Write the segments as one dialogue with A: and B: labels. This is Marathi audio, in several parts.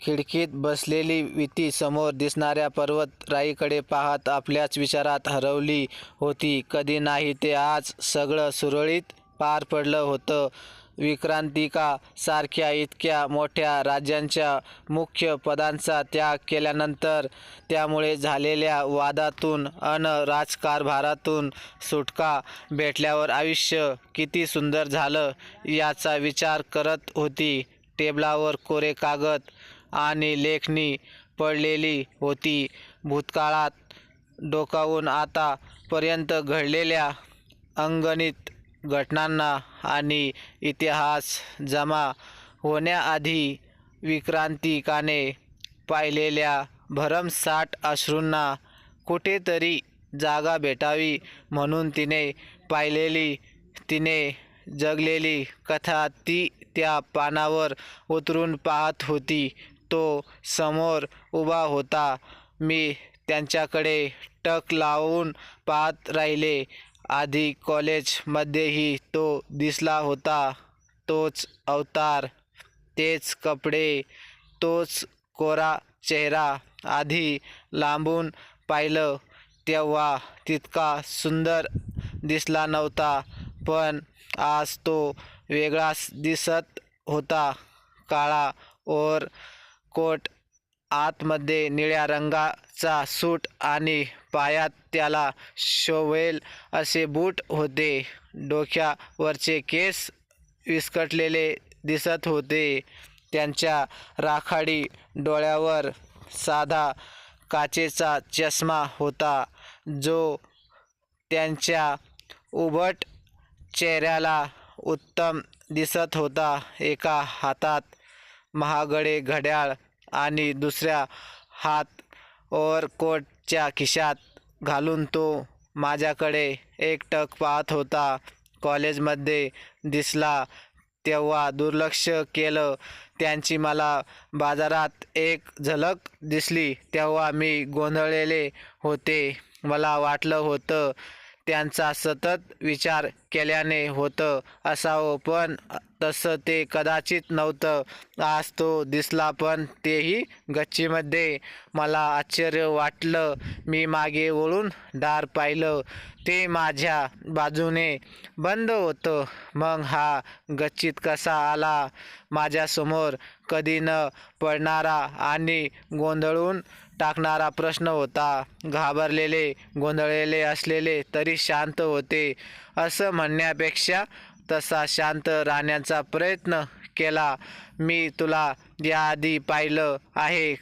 A: खिडकीत बसलेली विती समोर दिसणाऱ्या पर्वतराईकडे पाहत आपल्याच विचारात हरवली होती. कधी नाही ते आज सगळं सुरळीत पार पडलं होतं. विक्रांतिका सारख्या इतक्या मोठ्या राज्यांच्या मुख्य पदांचा त्याग केल्यानंतर त्यामुळे झालेल्या वादातून अन राजकारभारातून सुटका भेटल्यावर आयुष्य किती सुंदर झालं याचा विचार करत होती. टेबलावर कोरे कागद आणि लेखणी पडलेली होती. भूतकाळात डोकावून आतापर्यंत घडलेल्या अगणित घटनांना आणि इतिहास जमा होण्याआधी विक्रांतिकाने पाहिलेल्या भरमसाठ अश्रूंना कुठेतरी जागा भेटावी म्हणून तिने पाहिलेली, तिने जगलेली कथा ती त्या पानावर उतरून पाहत होती. तो समोर उभा होता. मी त्यांच्याकडे टक लावून पाहत राहिले. आधी कॉलेजमध्येही तो दिसला होता. तोच अवतार, तेच कपडे, तोच कोरा चेहरा. आधी लांबून पाहिलं तेव्हा तितका सुंदर दिसला नव्हता, पण आज तो वेगळाच दिसत होता. काळा ओव्हरकोट, आतमध्ये निळ्या रंगाचा सूट आणि पायात त्याला शोभेल असे बूट होते. डोक्यावरचे केस विस्कटलेले दिसत होते. त्यांच्या राखाडी डोळ्यावर साधा काचेचा चष्मा होता, जो त्यांच्या उभट चेहऱ्याला उत्तम दिसत होता. एका हातात महागडे घड्याळ आणि दुसऱ्या हात ओव्हरकोटच्या खिशात घालून तो माझ्याकडे एकटक पाहत होता. कॉलेजमध्ये दिसला तेव्हा दुर्लक्ष केलं. त्यांची मला बाजारात एक झलक दिसली तेव्हा मी गोंधळलेले होते. मला वाटलं होतं त्यांचा सतत विचार केल्याने होतं असावं, पण तसं ते कदाचित नव्हतं. आज तो दिसला, पण तेही गच्चीमध्ये. मला आश्चर्य वाटलं. मी मागे वळून दार पाहिलं. ते माझ्या बाजूने बंद होतं. मग हा गच्चीत कसा आला? माझ्यासमोर कधी न पडणारा आणि गोंधळून टाकणारा प्रश्न होता. घाबरलेले, गोंधळलेले असलेले तरी शांत होते असं म्हणण्यापेक्षा तसा शांत राहण्याचा प्रयत्न केला. मी तुला याआधी पाहिलं आहे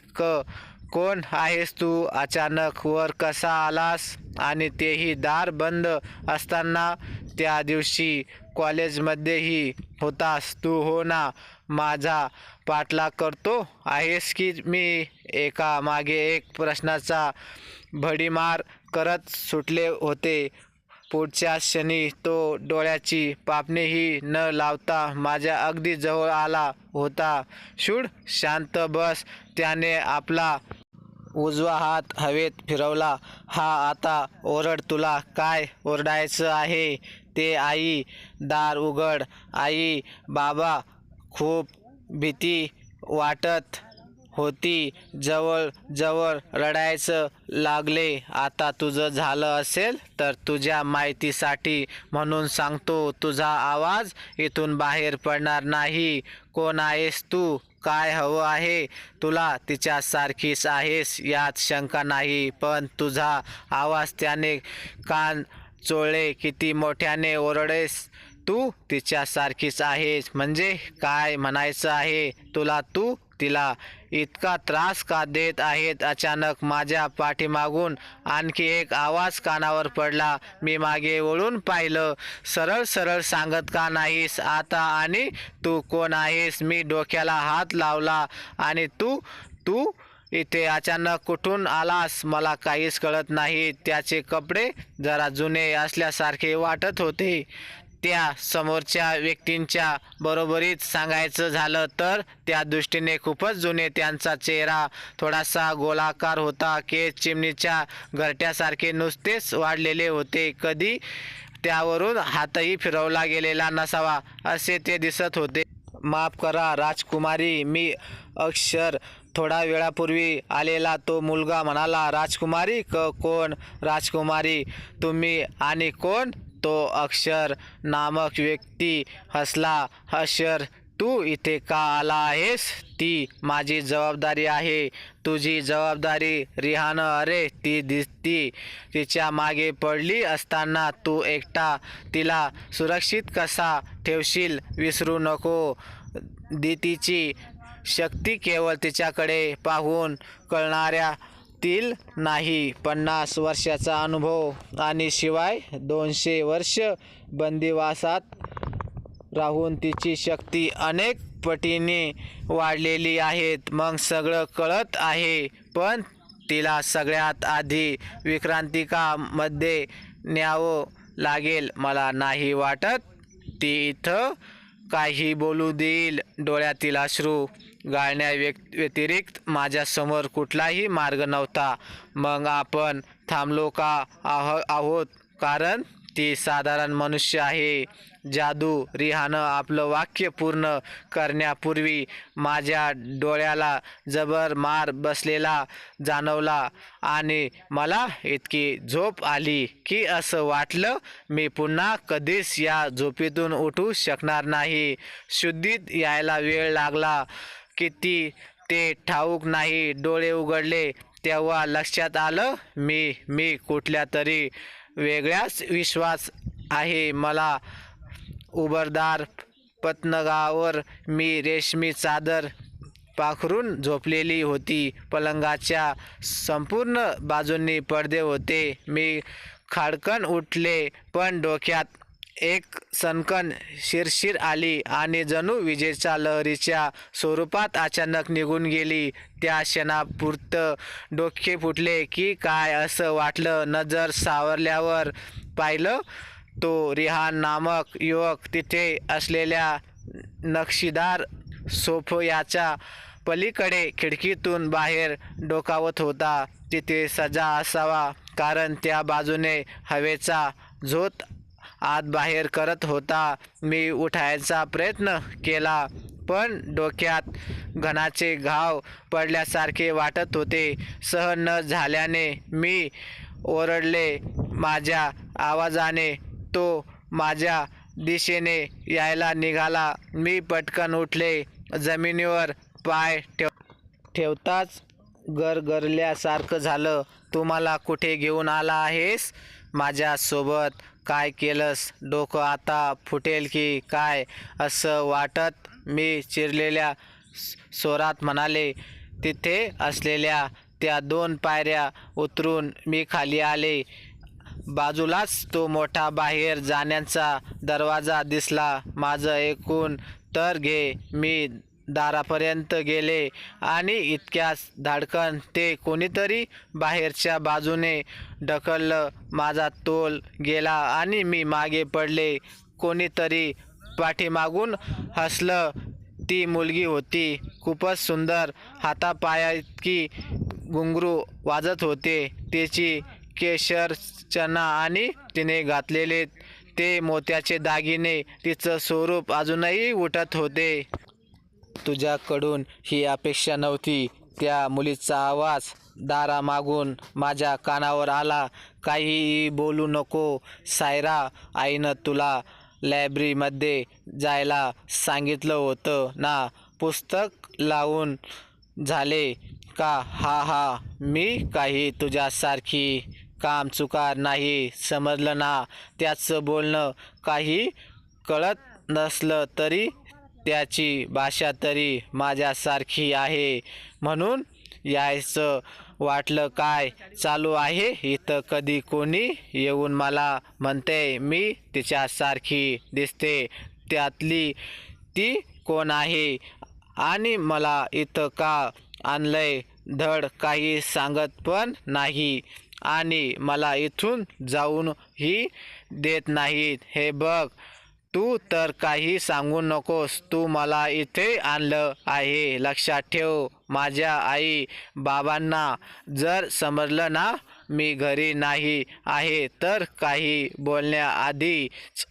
A: कोण आहेस तू? अचानक वर कसा आलास? आणि तेही दार बंद असताना? त्या दिवशी कॉलेजमध्येही होतास तू, हो ना? माझा पाठलाग करतो आहेस की मी? एका मागे एक प्रश्नाचा भडीमार करत सुटले होते. पुढच्याच क्षणी तो डोळ्याची पापणीही न लावता माझ्या अगदी जवळ आला होता. शूड, शांत बस. त्याने आपला उजवा हात हवेत फिरवला. हा, आता ओरड. तुला काय ओरडायचं आहे ते? आई, दार उघड. आई, बाबा. खूप भीती वाटत होती. जवळ जवळ रडायचं लागले. आता तुझं झालं असेल तर तुझ्या माहितीसाठी म्हणून सांगतो, तुझा आवाज इथून बाहेर पडणार नाही. कोण आहेस तू? काय हवं आहे तुला? तिच्यासारखीच आहेस यात शंका नाही, पण तुझा आवाज, त्याने कान चोळले. किती मोठ्याने ओरडतेस तू? तिच्यासारखीच आहेस म्हणजे काय म्हणायचं आहे तुला? तू तिला इतका त्रास का देत आहेत? अचानक माझ्या पाठीमागून आणखी एक आवाज कानावर पडला. मी मागे वळून पाहिलं. सरळ सरळ सांगत का नाहीस आता? आणि तू कोण आहेस? मी डोक्याला हात लावला. आणि तू इथे अचानक कुठून आलास? मला काहीच कळत नाही. त्याचे कपडे जरा जुने असल्यासारखे वाटत होते. त्या समोरच्या व्यक्तींच्या बरोबरीत सांगायचं झालं तर त्या दृष्टीने खूपच जुने. त्यांचा चेहरा थोडासा गोलाकार होता. केस चिमणीच्या घरट्यासारखे नुसतेच वाढलेले होते. कधी त्यावरून हातही फिरवला गेलेला नसावा असे ते दिसत होते. माफ करा राजकुमारी, मी अक्षर. थोडा वेळापूर्वी आलेला तो मुलगा म्हणाला. राजकुमारी? कोण राजकुमारी? तुम्ही आणि कोण? तो अक्षर नामक व्यक्ती हसला. अक्षर, तू इथे का आला आहेस? ती माझी जबाबदारी आहे. तुझी जबाबदारी? रिहान, अरे ती दिसती तिच्या मागे पडली असताना तू एकटा तिला सुरक्षित कसा ठेवशील? विसरू नको, दितीची शक्ती केवळ तिच्याकडे पाहून कळणाऱ्यातील नाही. 50 वर्षाचा अनुभव आणि शिवाय 200 वर्ष बंदिवासात राहून तिची शक्ती अनेक पटीने वाढलेली आहेत. मग सगळं कळत आहे. पण तिला सगळ्यात आधी विक्रांतिकामध्ये न्यावं लागेल. मला नाही वाटत ती इथं काही बोलू देईल. डोळ्यातील अश्रू गाळण्याव्यतिरिक्त माझ्यासमोर कुठलाही मार्ग नव्हता. मग आपण थांबलो का आहोत? कारण ती साधारण मनुष्य आहे. जादू. रिहानं आपलं वाक्य पूर्ण करण्यापूर्वी माझ्या डोळ्याला जबर मार बसलेला जाणवला आणि मला इतकी झोप आली की असं वाटलं मी पुन्हा कधीच या झोपेतून उठू शकणार नाही. शुद्धीत यायला वेळ लागला किती ते ठाऊक नाही. डोळे उघडले तेव्हा लक्षात आलं मी कुठल्या तरी वेगळ्याच विश्वास आहे. मला उबदार पलंगावर मी रेशमी चादर पाखरून झोपलेली होती. पलंगाच्या संपूर्ण बाजूंनी पडदे होते. मी खाडकन उठले पण डोक्यात एक सनकन शिरशीर आली आणि जणू विजेच्या लहरीच्या स्वरूपात अचानक निघून गेली. त्या क्षणापुरतं डोके फुटले की काय असं वाटलं. नजर सावरल्यावर पाहिलं तो रिहान नामक युवक तिथे असलेल्या नक्षीदार सोफयाच्या पलीकडे खिडकीतून बाहेर डोकावत होता. तिथे सजा असावा, कारण त्या बाजूने हवेचा झोत आत बाहेर करत होता. मी उठायचा प्रयत्न केला पण डोक्यात घणाचे घाव पडल्यासारखे वाटत होते. सहन न झाल्याने मी ओरडले. माझ्या आवाजाने तो माझ्या दिशेने यायला निघाला. मी पटकन उठले. जमिनीवर पाय ठेवताच गरगरल्यासारखं झालं. तू मला कुठे घेऊन आला आहेस? माझ्यासोबत काय केलंस? डोकं आता फुटेल की काय असं वाटत मी चिरलेल्या स्वरात म्हणाले. तिथे असलेल्या त्या 2 पायऱ्या उतरून मी खाली आले. बाजूलाच तो मोठा बाहेर जाण्याचा दरवाजा दिसला. माझं ऐकून तर घे. मी दारापर्यंत गेले आणि इतक्याच धाडकन ते कोणीतरी बाहेरच्या बाजूने ढकललं. माझा तोल गेला आणि मी मागे पडले. कोणीतरी पाठीमागून हसलं. ती मुलगी होती. खूपच सुंदर. हातापायातकी घुंगरू वाजत होते. तिची केशरचना आणि तिने घातलेले ते मोत्याचे दागिने. तिचं स्वरूप अजूनही उठत होते. तुझ्याकडून ही अपेक्षा नव्हती. त्या मुलीचा आवाज दारामागून माझ्या कानावर आला. काहीही बोलू नको सायरा. आईनं तुला लायब्ररीमध्ये जायला सांगितलं होतं ना? पुस्तक लावून झाले का? हा. मी काही तुझ्यासारखी कामचुकार नाही, समजलं ना? त्याचं बोलणं काही कळत नसलं तरी त्याची भाषा तरी माझ्यासारखी आहे म्हणून यायचं वाटलं. काय चालू आहे इथं? कधी कोणी येऊन मला म्हणते मी तिच्यासारखी दिसते. त्यातली ती कोण आहे आणि मला इथं का आणलंय? धड काही सांगत पण नाही आणि मला इथून जाऊनही देत नाहीत. हे बघ, तू तर काही सांगू नकोस. तू मला इथे आणलं आहे. लक्षात ठेव. माझ्या आई बाबांना जर समजलं ना मी घरी नाही आहे तर काही बोलण्याआधीच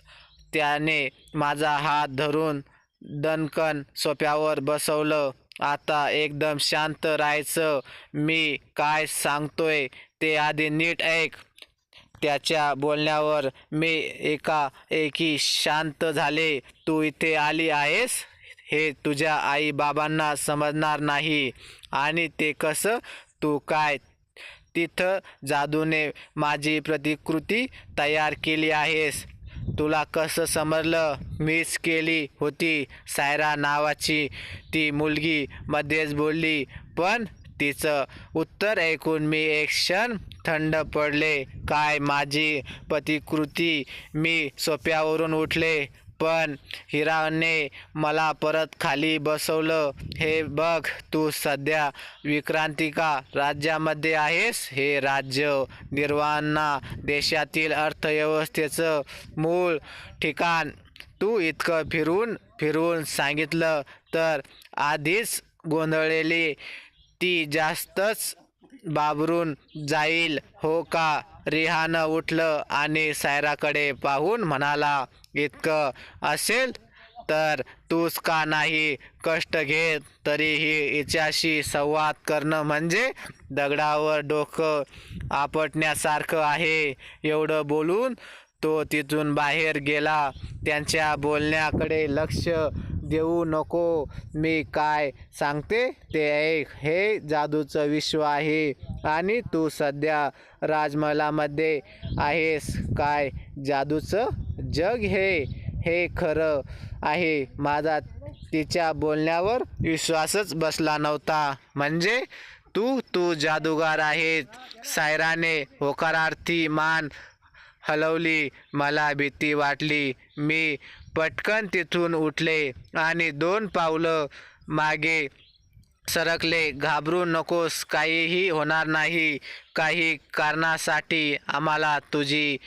A: त्याने माझा हात धरून दणकन सोफ्यावर बसवलं. आता एकदम शांत राहायचं. मी काय सांगतोय ते आधी नीट ऐक. त्याच्या बोलण्यावर मी एकाएकी शांत झाले. तू इथे आली आहेस हे तुझ्या आई बाबांना समजणार नाही. आणि ते कसं? तू काय तिथं जादूने माझी प्रतिकृती तयार केली आहेस? तुला कसं समजलं? मीच केली होती. सायरा नावाची ती मुलगी मध्येच बोलली. पण तिचं उत्तर ऐकून मी एक क्षण थंड पडले. काय माझी प्रतिकृती? मी सोफ्यावरून उठले. पण हिराने मला परत खाली बसवलं. हे बघ, तू सध्या विक्रांतिका राज्यामध्ये आहेस. हे राज्य निर्वाणा देशातील अर्थव्यवस्थेचं मूळ ठिकाण. तू इतकं फिरून फिरून सांगितलं तर आधीच गोंधळलेली ती जास्तच बाबरून जाईल हो का? रिहान उठलं आणि सायराकडे पाहून म्हणाला, इतकं असेल तर तूच का नाही कष्ट घेत? तरीही हिच्याशी संवाद करणं म्हणजे दगडावर डोकं आपटण्यासारखं आहे. एवढं बोलून तो तिथून बाहेर गेला. त्यांच्या बोलण्याकडे लक्ष देऊ नको. मी काय सांगते ते ऐक. हे जादूचं विश्व आहे आणि तू सध्या राजमहालामध्ये आहेस. काय जादूचं जग हे खरं आहे. माझा तिच्या बोलण्यावर विश्वासच बसला नव्हता. म्हणजे तू तू जादूगार आहेस? सायराने होकारार्थी मान हलवली. मला भीती वाटली. मी पटकन तिथून उठले आणि 2 पावलं मागे सरकले. घाबरू नकोस, काहीही होणार नाही. काही कारणासाठी आम्हाला तुझी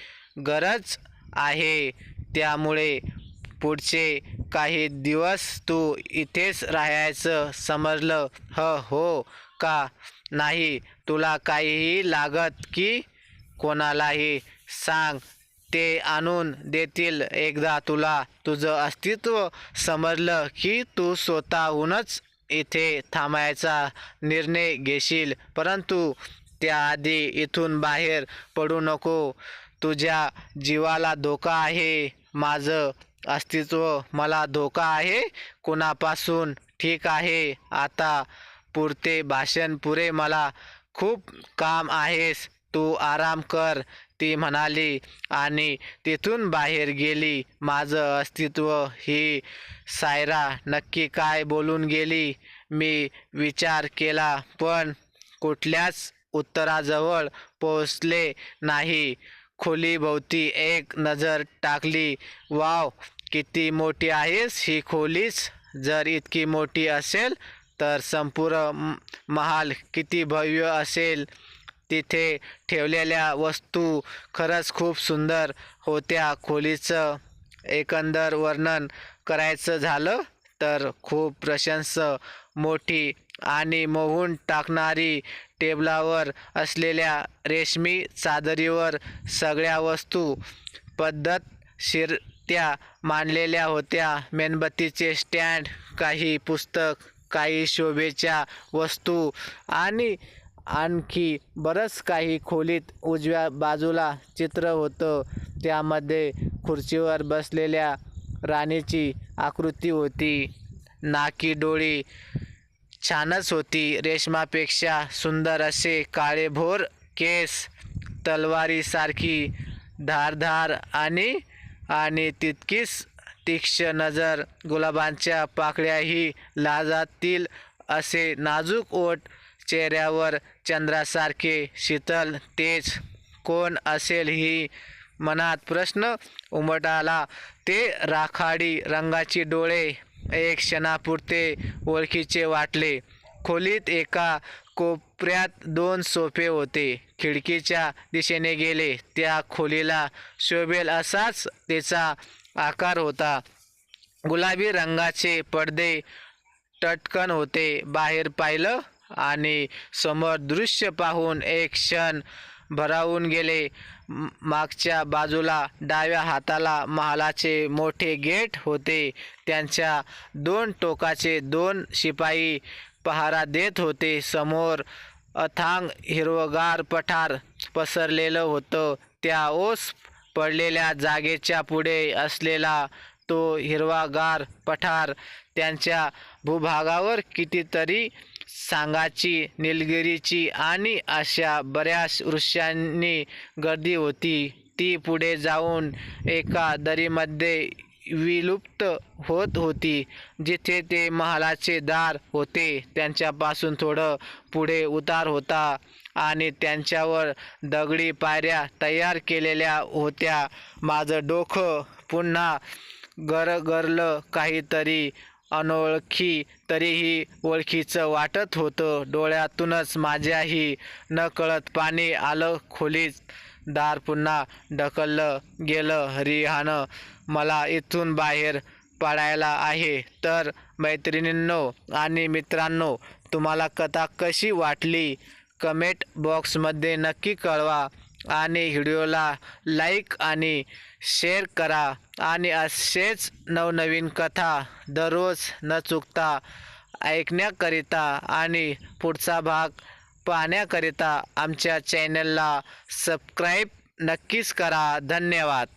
A: गरज आहे. त्यामुळे पुढचे काही दिवस तू इथेच राहायचं, समजलं? हो का? नाही तुला काहीही लागत की कोणालाही सांग, ते आणून देतील. एकदा तुला तुझं अस्तित्व समजलं की तू स्वतःहूनच इथे थांबायचा निर्णय घेशील. परंतु त्याआधी इथून बाहेर पडू नको. तुझ्या जीवाला धोका आहे. माझं अस्तित्व मला धोका आहे? कुणापासून? ठीक आहे, आता पुरते भाषण पुरे. मला खूप काम आहेस. तू आराम कर, ती म्हणाली आणि तिथून बाहेर गेली. माझं अस्तित्व, ही सायरा नक्की काय बोलून गेली? मी विचार केला पण कुठल्याच उत्तराजवळ पोहोचले नाही. खोलीभोवती एक नजर टाकली. वाव, किती मोठी आहेस ही खोलीच. जर इतकी मोठी असेल तर संपूर्ण महाल किती भव्य असेल. तिथे ठेवलेल्या वस्तू खरंच खूप सुंदर होत्या. खोलीचं एकंदर वर्णन करायचं झालं तर खूप प्रशंसनीय, मोठी आणि मोहून टाकणारी. टेबलावर असलेल्या रेशमी चादरीवर सगळ्या वस्तू पद्धतशीररित्या मांडलेल्या होत्या. मेणबत्तीचे स्टँड, काही पुस्तक, काही शोभेच्या वस्तू आणि आणखी बरंच काही. खोलीत उजव्या बाजूला चित्र होतं. त्यामध्ये खुर्चीवर बसलेल्या राणीची आकृती होती. नाकी डोळी छानच होती. रेशमापेक्षा सुंदर असे काळेभोर केस, तलवारीसारखी धारदार आणि तितकीच तीक्ष्ण नजर. गुलाबांच्या पाकळ्याही लाजातील असे नाजूक ओठ. चेहऱ्यावर चंद्रासारखे शीतल तेज. कोण असेल ही? मनात प्रश्न उमटला. ते राखाडी रंगाचे डोळे एक क्षणापुरते ओळखीचे वाटले. खोलीत एका कोपऱ्यात 2 सोफे होते. खिडकीच्या दिशेने गेले. त्या खोलीला शोभेल असाच त्याचा आकार होता. गुलाबी रंगाचे पडदे टटकन होते. बाहेर पाहिलं आणि समोर दृश्य पाहून एक क्षण भारावून गेले. मागच्या बाजूला डाव्या हाताला महालाचे मोठे गेट होते. त्यांच्या दोन टोकाचे 2 शिपाई पहारा देत होते. समोर अथांग हिरवगार पठार पसरलेलं होतं. त्या ओस पडलेल्या जागेच्या पुढे असलेला तो हिरवागार पठार त्यांच्या भूभागावर कितीतरी सांगाची, निलगिरीची आणि अशा बऱ्याच वृक्षांनी गर्दी होती. ती पुढे जाऊन एका दरीमध्ये विलुप्त होत होती. जिथे ते महालाचे दार होते त्यांच्यापासून थोडं पुढे उतार होता आणि त्यांच्यावर दगडी पायऱ्या तयार केलेल्या होत्या. माझं डोकं पुन्हा गरगरलं. काहीतरी अनोळखी तरीही ओळखीचं वाटत होतं. डोळ्यातूनच माझ्याही नकळत पाणी आलं. खोलीत दार पुन्हा ढकललं गेलं. रिहानं मला इथून बाहेर पडायला आहे. तर मैत्रिणींनो आणि मित्रांनो, तुम्हाला कथा कशी वाटली कमेंट बॉक्समध्ये नक्की कळवा आणि व्हिडिओला लाईक आणि शेअर करा. आणि असेच नवनवीन कथा दररोज न चुकता ऐकण्याकरिता आणि पुढचा भाग पाहण्याकरिता आमच्या चॅनलला सबस्क्राईब नक्कीच करा. धन्यवाद.